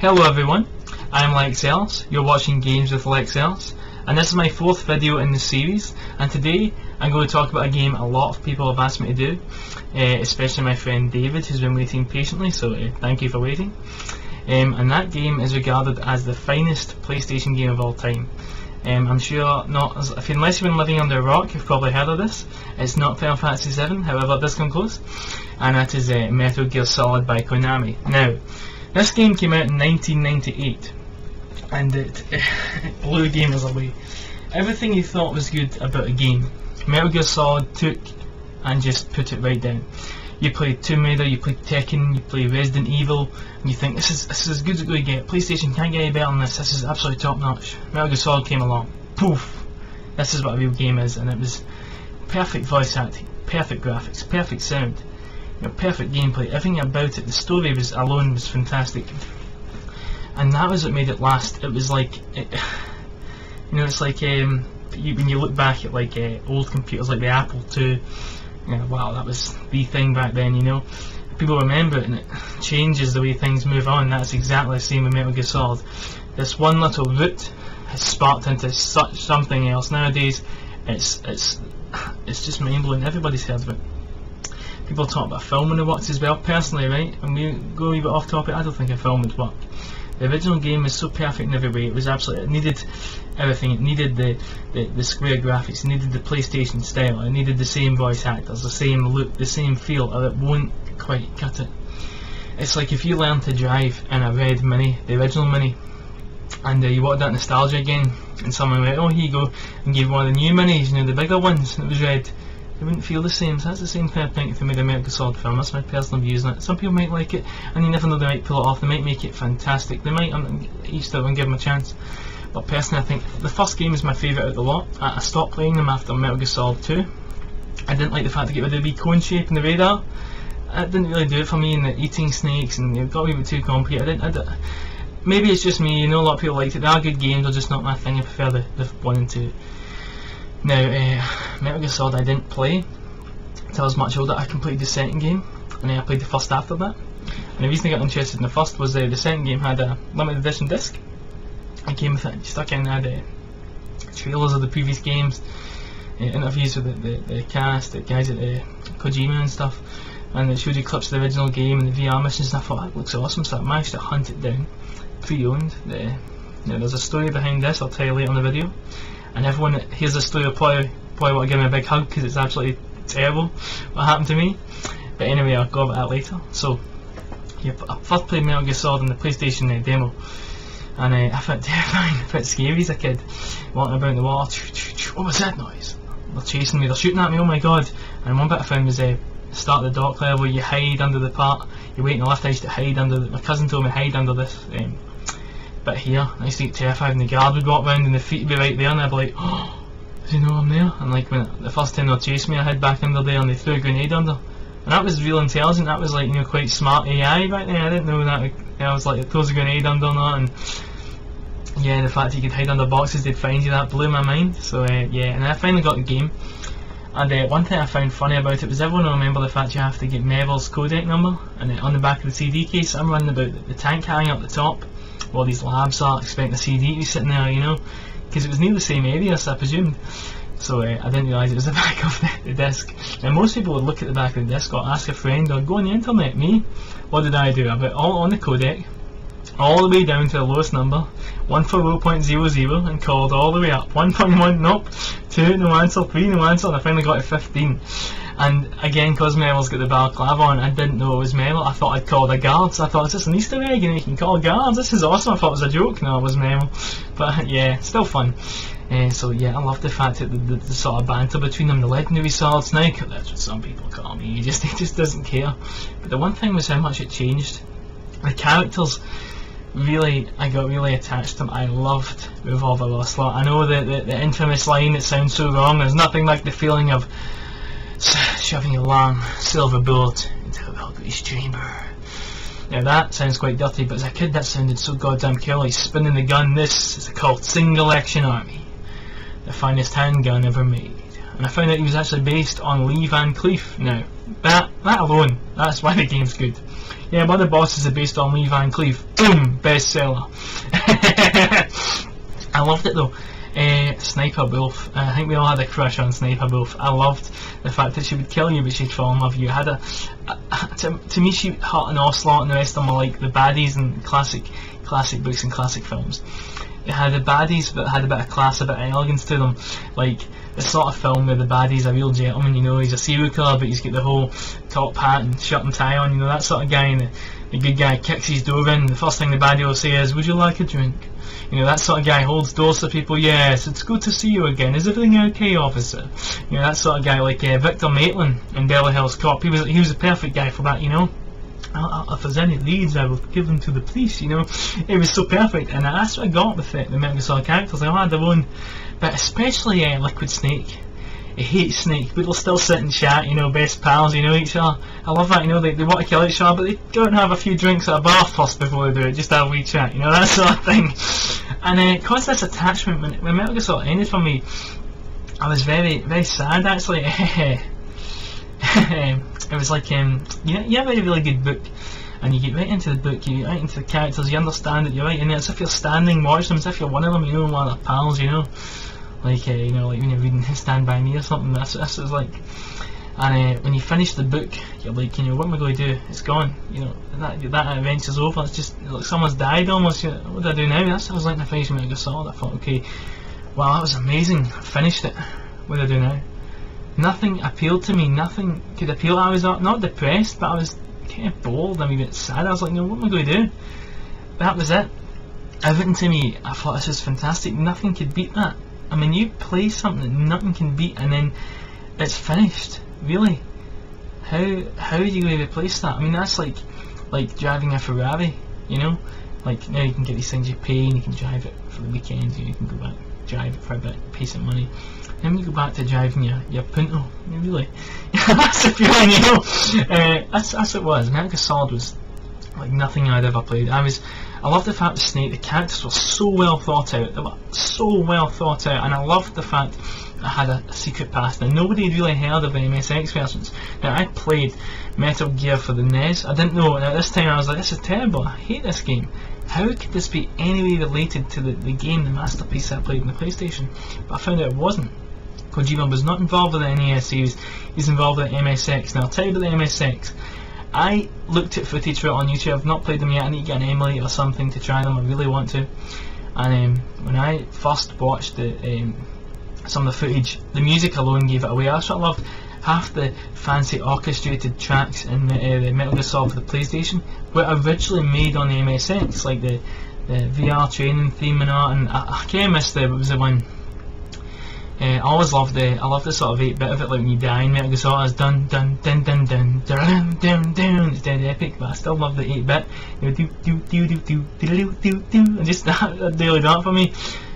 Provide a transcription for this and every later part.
Hello everyone, I am Lex Ellis. You're watching Games with Lex Ellis, and this is my 4th video in the series, and today I'm going to talk about a game a lot of people have asked me to do, especially my friend David, who's been waiting patiently, so thank you for waiting. And that game is regarded as the finest PlayStation game of all time. I'm sure unless you've been living under a rock, you've probably heard of this. It's not Final Fantasy VII, however it does come close, and that is Metal Gear Solid by Konami. Now, this game came out in 1998, and it blew gamers away. Everything you thought was good about a game, Metal Gear Solid took and just put it right down. You played Tomb Raider, you played Tekken, you play Resident Evil, and you think this is as good as it's going to get. PlayStation can't get any better than this. This is absolutely top notch. Metal Gear Solid came along, poof! This is what a real game is, and it was perfect voice acting, perfect graphics, perfect sound. Perfect gameplay, everything about it. The story was fantastic, and that was what made it last. It was like, it's like when you look back at like old computers like the Apple II. Wow, that was the thing back then. People remember it, and it changes the way things move on. That's exactly the same with Metal Gear Solid. This one little root has sparked into something else. Nowadays, it's just mind blowing. Everybody's heard of it. People talk about film when it works as well. Personally, right, and we go a wee bit off topic, I don't think a film would work. The original game was so perfect in every way. It was absolutely, it needed everything. It needed the square graphics, it needed the PlayStation style, it needed the same voice actors, the same look, the same feel, or it won't quite cut it. It's like if you learn to drive in a red Mini, the original Mini, and you wanted that nostalgia again, and someone went, oh here you go, and gave one of the new Minis, the bigger ones, and it was red. It wouldn't feel the same. So that's the same kind of thing for me, the Metal Gear Solid film. That's my personal views on it. Some people might like it, and you never know, they might pull it off. They might make it fantastic. They might, each to and give them a chance. But personally, I think the first game is my favourite out of the lot. I stopped playing them after Metal Gear Solid 2. I didn't like the fact to get rid of the wee cone shape in the radar. It didn't really do it for me, and the eating snakes, and it got a wee bit too complicated. Maybe it's just me, a lot of people liked it. They are good games, they're just not my thing. I prefer the 1 and 2. Now, Metal Gear Solid I didn't play until I was much older. I completed the second game, and then I played the first after that. And the reason I got interested in the first was the second game had a limited edition disc. I came with it, stuck in, had trailers of the previous games, interviews with the cast, the guys at Kojima and stuff, and it showed you clips of the original game and the VR missions, and I thought that looks awesome, so I managed to hunt it down, pre-owned. There's a story behind this, I'll tell you later in the video. And everyone that hears the story will probably want to give me a big hug, because it's absolutely terrible what happened to me. But anyway, I'll go over that later. So, I first played Metal Gear Solid in the PlayStation demo, and I found it terrifying, a bit scary as a kid. Walking about in the water, what was that noise? They're chasing me, they're shooting at me, oh my god. And one bit I found was start the dock level, you hide under the part, you wait in the lift, I used to hide under my cousin told me to hide under this bit here. I used to get terrified when the guard would walk round and the feet would be right there, and I'd be like, oh, does he know I'm there? And like when the first time they chased me, I hid back under there and they threw a grenade under. And that was real intelligent, that was like, quite smart AI back then. I didn't know that. I was like, it throws a grenade under and that, and yeah, the fact you could hide under boxes, they'd find you, that blew my mind. So yeah, and I finally got the game. And one thing I found funny about it was everyone will remember the fact you have to get Melville's codec number, and on the back of the CD case, I'm running about the tank hanging up the top. All these labs are expecting the CD to be sitting there, because it was near the same area, so I presumed. So I didn't realise it was the back of the disc. And most people would look at the back of the disc or ask a friend or go on the internet. Me, what did I do? I went all on the codec, all the way down to the lowest number, 1 for 0.00, and called all the way up. 1.1, nope. 2, no answer. 3, no answer. And I finally got to 15. And again, because Mel's got the balaclava on, I didn't know it was Mel. I thought I'd called the guards. I thought, is this an Easter egg? You can call guards. This is awesome. I thought it was a joke. No, it was Mel. But yeah, still fun. So yeah, I love the fact that the sort of banter between them, the legendary Solid Snake, that's what some people call me. He just doesn't care. But the one thing was how much it changed. The characters, really, I got really attached to them. I loved Revolver Ocelot. I know the infamous line that sounds so wrong. There's nothing like the feeling of shoving a long silver bullet into a Valkyrie's chamber. Now that sounds quite dirty, but as a kid that sounded so goddamn cool. Like spinning the gun. This is called Single Action Army, the finest handgun ever made. and I found out he was actually based on Lee Van Cleef. Now, that alone, that's why the game's good. Yeah, one of the bosses is based on Lee Van Cleef. Boom! Bestseller. I loved it though. Sniper Wolf. I think we all had a crush on Sniper Wolf. I loved the fact that she would kill you but she'd fall in love with you. To me, she hurt an Ocelot and the rest of them were like the baddies in classic books and classic films. It had the baddies but had a bit of class, a bit of elegance to them. Like the sort of film where the baddie's a real gentleman, you know, he's a serial killer but he's got the whole top hat and shirt and tie on, you know, that sort of guy, and the good guy kicks his door in, the first thing the baddie will say is, "Would you like a drink?" You know, that sort of guy holds doors to people. "Yes, it's good to see you again. Is everything okay, officer?" You know, that sort of guy, like Victor Maitland in Beverly Hills Cop. He was the perfect guy for that, you know. If there's any leads, I will give them to the police, you know. It was so perfect, and that's what I got with it. The Metal Gear Solid characters, they all had their own, but especially Liquid Snake. I hate Snake, but they'll still sit and chat, you know, best pals, you know, each other. I love that, you know, they want to kill each other, but they go and have a few drinks at a bar first before they do it, just have a wee chat, you know, that sort of thing. And cause this attachment, when Metal Gear Solid ended for me, I was very, very sad actually. It was like, you have a really good book, and you get right into the book, you get right into the characters, you understand it, you're right in there, it's as if you're standing watching them, as if you're one of them, you know, one of their pals, you know. Like, you know, like when you're reading Stand By Me or something, that's what this is like. And when you finish the book, you're like, you know, what am I going to do? It's gone, you know, that adventure's over, it's just, like someone's died almost, you know, what do I do now? That's what I was like when I finished Metal Gear Solid. I thought, okay, wow, that was amazing, I finished it, what do I do now? Nothing appealed to me, nothing could appeal. I was not depressed, but I was kind of bored, I mean, a bit sad. I was like, no, what am I going to do? That was it. Everything to me, I thought, this is fantastic, nothing could beat that. I mean, you play something that nothing can beat, and then it's finished. Really? How are you going to replace that? I mean, that's like driving a Ferrari, you know? Like, now you can get these things you pay, and you can drive it for the weekends, you can go back, drive it for a bit, pay some money. Then you go back to driving your Punto. Really? That's the feeling, you know? That's what it was. Metal Gear Solid was like nothing I'd ever played. I love the fact that Snake, the characters were so well thought out. They were so well thought out, and I loved the fact that I had a secret past. Now, nobody had really heard of the MSX versions. Now, I played Metal Gear for the NES. I didn't know. Now, this time I was like, this is terrible. I hate this game. How could this be any way related to the game, the masterpiece that I played on the PlayStation? But I found out it wasn't. Kojima was not involved with the NES series. He's involved with the MSX. Now, I'll tell you about the MSX. I looked at footage for it on YouTube. I've not played them yet. I need to get an emulator or something to try them. I really want to. And when I first watched some of the footage, the music alone gave it away. That's what I loved. Half the fancy orchestrated tracks in the Metal Gear Solid for the PlayStation were originally made on the MSX, like the VR training theme and all. And I kind of missed it was the one. I always loved the sort of 8-bit of it, like when you die in Metal Gear Solid, it's dun dun dun dun dun dun dun dun. It's dead epic, but I still love the 8-bit. You know, do do do do do do do do, and just that daily that for me.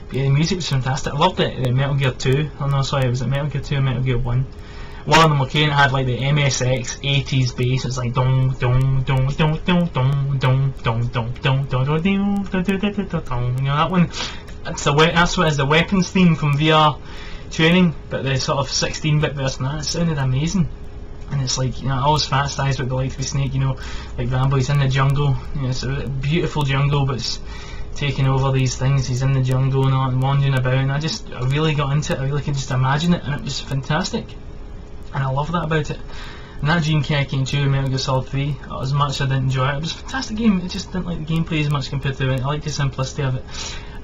But yeah, the music was fantastic. I loved it. Metal Gear 2. Oh no, sorry, was it Metal Gear 2 or Metal Gear 1? One of them, okay, and it had like the MSX 80s bass. It's like dong dong dong dong dong dong dong dong dong dong dong dong. You know that one? That's what is the weapons theme from VR training, but the sort of 16-bit version of that, it sounded amazing. And it's like, you know, I always fantasised what the like to be Snake, you know, like Rambo, he's in the jungle, you know, it's a beautiful jungle, but it's taking over these things, he's in the jungle and all, and wandering about, and I really got into it, I really could just imagine it, and it was fantastic. And I love that about it. And that Dreamcast came true in Metal Gear Solid 3, as much as I didn't enjoy it, it was a fantastic game. I just didn't like the gameplay as much compared to it. I like the simplicity of it.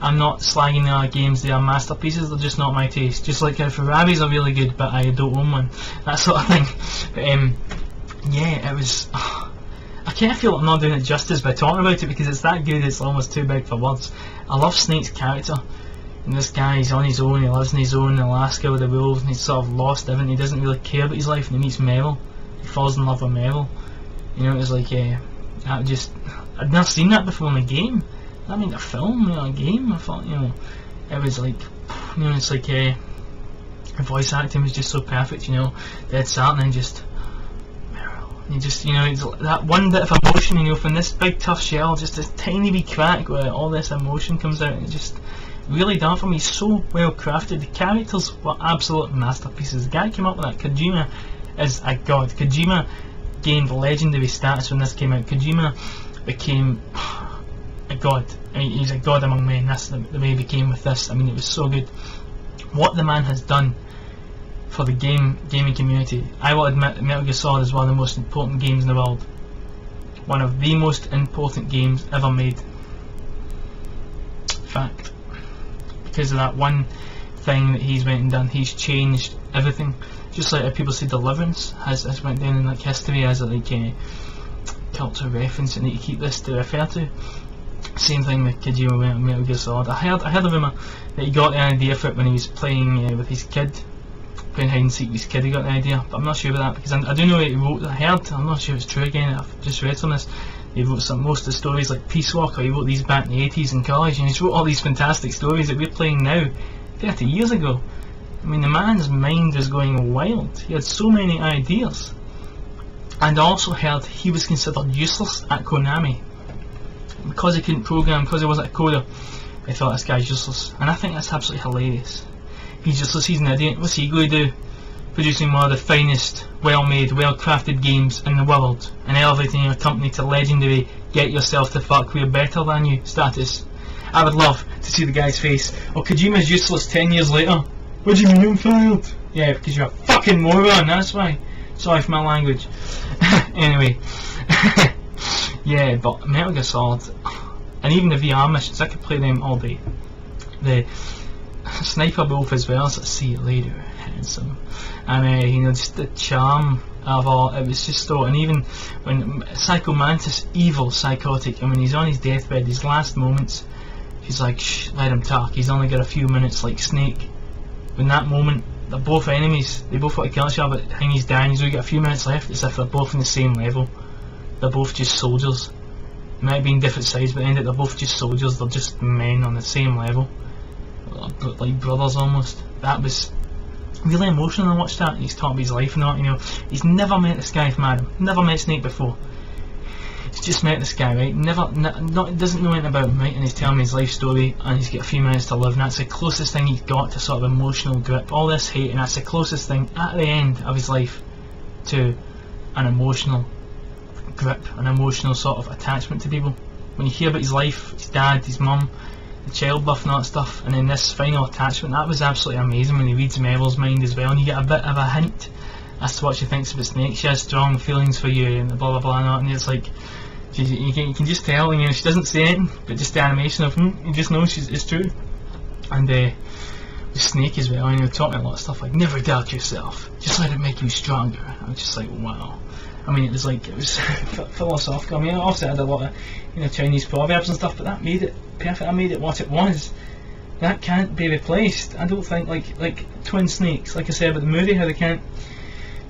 I'm not slagging the other games, they are masterpieces, they're just not my taste. Just like how Ferraris are really good, but I don't own one, that sort of thing. But yeah, it was... I kind of feel like I'm not doing it justice by talking about it, because it's that good it's almost too big for words. I love Snake's character. And this guy, he's on his own, he lives on his own in Alaska with the wolves, and he's sort of lost everything, he doesn't really care about his life, and he meets Meryl. He falls in love with Meryl. You know, it was like, I'd never seen that before in a game. I mean, a film, you know, a game. I thought, you know, it was like, you know, it's like the voice acting was just so perfect, you know, dead silent, and just you just, you know, it's that one bit of emotion, you know, from this big tough shell, just this tiny wee crack where all this emotion comes out, and it really done for me. So well crafted. The characters were absolute masterpieces. The guy who came up with that, Kojima, is a god. Kojima gained legendary status when this came out. Kojima became a god. I mean, he's a god among men. That's the way he became with this. I mean, it was so good. What the man has done for the gaming community. I will admit that Metal Gear Solid is one of the most important games in the world. One of the most important games ever made. Fact. Because of that one thing that he's went and done, he's changed everything. Just like how people say Deliverance has went down in like history as a cultural reference, and you keep this to refer to. Same thing with Kojima with Metal Gear Solid. I heard a rumour that he got the idea for it when he was playing with his kid, playing hide and seek with his kid. He got the idea, but I'm not sure about that because I do know he wrote. I heard. I'm not sure if it's true again. I've just read some of this. He wrote most of the stories like Peace Walker. He wrote these back in the 80s in college, and he wrote all these fantastic stories that we're playing now, 30 years ago. I mean, the man's mind was going wild. He had so many ideas. And I also heard he was considered useless at Konami because he couldn't program, because he wasn't a coder. They thought this guy's useless, and I think that's absolutely hilarious. He's useless. He's an idiot. What's he going to do? Producing one of the finest, well-made, well-crafted games in the world, and elevating your company to legendary, get yourself to fuck, we're better than you status. I would love to see the guy's face. Oh, Kojima's useless 10 years later. What do you mean I'm failed? Yeah, because you're a fucking moron, that's why. Sorry for my language. Anyway. Yeah, but Metal Gear Solid, and even the VR missions, I could play them all day. The Sniper Wolf as well, so see you later, handsome. And you know, just the charm of all, it was just so. And even when Psycho Mantis, evil, psychotic, and when he's on his deathbed, his last moments, he's like, shh, let him talk, he's only got a few minutes, like Snake. In that moment, they're both enemies, they both want to kill each other, but he's dying, he's only got a few minutes left, as if they're both on the same level. They're both just soldiers. They might be in different sides, but they're both just soldiers, they're just men on the same level. Like brothers almost. That was really emotional. I watched that, and he's talking about his life and all, you know. He's never met this guy from Adam, never met Snake before. He's just met this guy, right? Doesn't know anything about him, right? And he's telling me his life story, and he's got a few minutes to live, and that's the closest thing he's got to sort of emotional grip. All this hate, and that's the closest thing at the end of his life to an emotional grip, an emotional sort of attachment to people. When you hear about his life, his dad, his mum, the childbirth and all that stuff, and then this final attachment, that was absolutely amazing when he reads Meryl's mind as well, and you get a bit of a hint as to what she thinks about Snake. She has strong feelings for you, and blah blah blah and all, and it's like, you can just tell, you know, she doesn't say anything, but just the animation of you just know it's true. And with Snake as well, you know, talking a lot of stuff like, never doubt yourself, just let it make you stronger. I was just like, wow. I mean, it was philosophical. I mean, obviously I had a lot of, you know, Chinese proverbs and stuff, but that made it perfect. That made it what it was. That can't be replaced. I don't think like Twin Snakes, like I said about the movie, how they can't.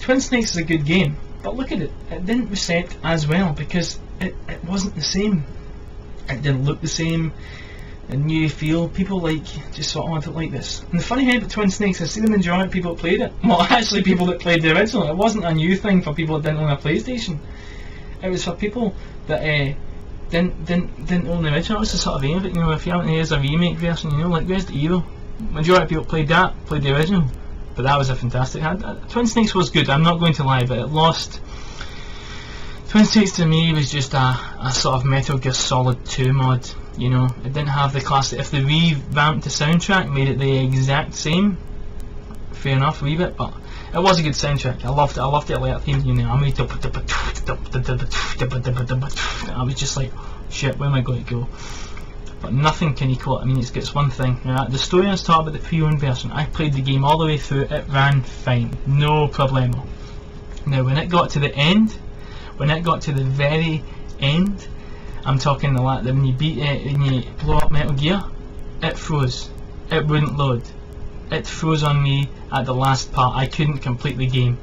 Twin Snakes is a good game, but look at it. It didn't reset as well because it wasn't the same. It didn't look the same. A new feel. People just thought, oh, I don't like this. And the funny thing about Twin Snakes, I see them enjoying it, people that played it. Well, actually people that played the original. It wasn't a new thing for people that didn't own a PlayStation. It was for people that didn't own the original. It was the sort of aim of it, you know, if you haven't, here's a remake version, you know, like where's the hero? Majority of people played the original. But that was a fantastic. Twin Snakes was good, I'm not going to lie, but it lost. Twin Snakes to me was just a sort of Metal Gear Solid 2 mod. You know, it didn't have the classic. If they revamped the soundtrack, made it the exact same, fair enough, a wee bit, but it was a good soundtrack. I loved it. I loved the alert theme. You know, I was just like, shit, where am I going to go? But nothing can equal it. I mean, it's got one thing. The story I was talking about, the pre-owned version, I played the game all the way through. It ran fine, no problemo. Now, when it got to the end, when it got to the very end, I'm talking when you beat it, when you blow up Metal Gear, it froze. It wouldn't load. It froze on me at the last part. I couldn't complete the game.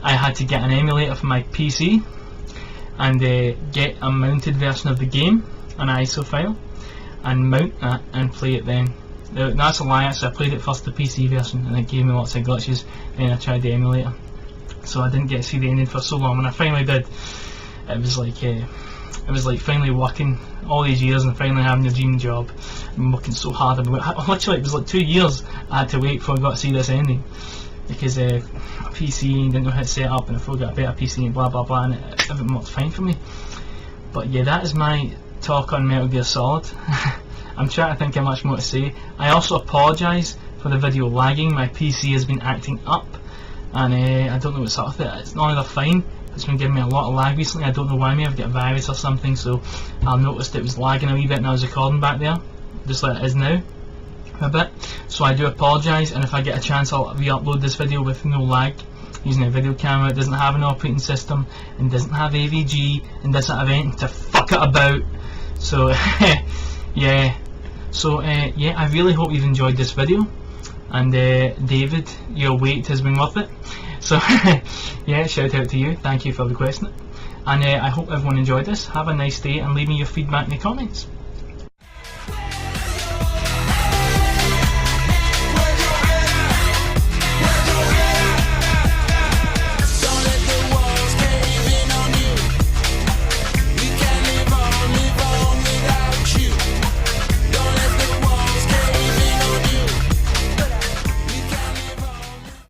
I had to get an emulator for my PC and get a mounted version of the game, an ISO file, and mount that and play it then. That's a lie, actually. I played it first, the PC version, and it gave me lots of glitches. Then I tried the emulator, so I didn't get to see the ending for so long. When I finally did, it was like it was like finally working all these years and finally having a dream job. I'm working so hard. Literally, it was like 2 years I had to wait before I got to see this ending, because a PC didn't know how to set up, and I forgot a better PC and blah blah blah, and everything worked fine for me. But yeah, that is my talk on Metal Gear Solid. I'm trying to think how much more to say. I also apologise for the video lagging. My PC has been acting up, and I don't know what's up with it. It's not either fine, but it's been giving me a lot of lag recently. I don't know why. Maybe I've got a virus or something, so I noticed it was lagging a wee bit when I was recording back there, just like it is now a bit. So I do apologise, and if I get a chance I'll re-upload this video with no lag, using a video camera. It doesn't have an operating system, and doesn't have AVG, and doesn't have anything to fuck it about. So yeah. So yeah, I really hope you've enjoyed this video, and David, your wait has been worth it. So yeah, shout out to you, thank you for requesting it, and I hope everyone enjoyed this. Have a nice day, and leave me your feedback in the comments.